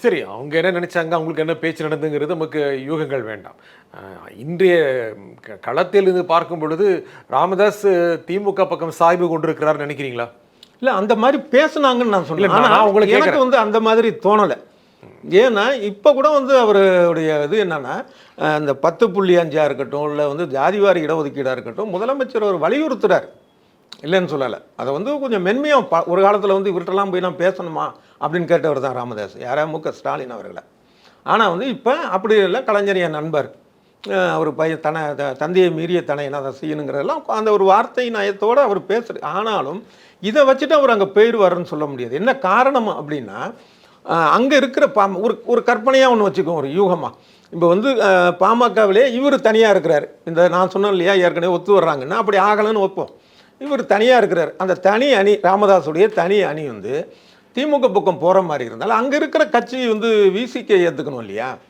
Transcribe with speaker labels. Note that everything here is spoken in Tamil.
Speaker 1: சரி, அவங்க என்ன நினைச்சாங்க, அவங்களுக்கு என்ன பேச்சு நடந்துங்கிறது நமக்கு யூகங்கள் வேண்டாம். இன்றைய களத்தில் இருந்து பார்க்கும் பொழுது, ராமதாஸ் திமுக பக்கம் சாய்வு கொண்டிருக்கிறார்ன்னு நினைக்கிறீங்களா?
Speaker 2: இல்ல அந்த மாரி பேசுனாங்கன்னு நான்
Speaker 1: இல்ல,
Speaker 2: சொன்னேன்.
Speaker 1: நான்
Speaker 2: ஆனா
Speaker 1: உங்கள
Speaker 2: எனக்கு
Speaker 1: கேட்கிறேன்.
Speaker 2: வந்து அந்த மாதிரி தோணல. ஏன்னா, இப்ப கூட வந்து அவருடைய இது என்னன்னா, இந்த 10.5 இருக்கட்டும், இல்ல வந்து ஜாதிவாரி இடஒதுக்கீடா இருக்கட்டும், முதலமைச்சர் அவர் வலியுறுத்துறாரு. இல்லன்னு சொல்லல. அத வந்து கொஞ்சம் மென்மையா ஒரு காலத்துல வந்து இவர்ட்டலாம் போய் நான் பேசணுமா? அப்படின்னு கேட்டவர் தான் ராமதாஸ். யாரா மு.க. ஸ்டாலின் அவர்கள. ஆனா வந்து இப்ப அப்படி இல்ல. கலைஞர் என் நண்பர். அவர் பையன் தந்தையை மீறிய தனையன அதை செய்யணுங்கிறதெல்லாம் அந்த ஒரு வார்த்தை நயத்தோட அவர் பேசுறாரு. ஆனாலும் இதை வச்சுட்டு அவர் அங்கே போயிடுவாருன்னு சொல்ல முடியாது. என்ன காரணம் அப்படின்னா, அங்கே இருக்கிற ஒரு கற்பனையாக ஒன்று வச்சுக்கோம், ஒரு யூகமாக. இப்போ வந்து பாமகவிலே இவர் தனியாக இருக்கிறார். இந்த நான் சொன்னேன் இல்லையா, ஏற்கனவே ஒத்து வர்றாங்கன்னா அப்படி ஆகலைன்னு வைப்போம். இவர் தனியாக இருக்கிறார். அந்த தனி அணி, ராமதாஸுடைய தனி அணி வந்து திமுக பக்கம் போகிற மாதிரி இருந்தாலும் அங்கே இருக்கிற கட்சி வந்து விசிகே ஏற்றுக்கணும் இல்லையா?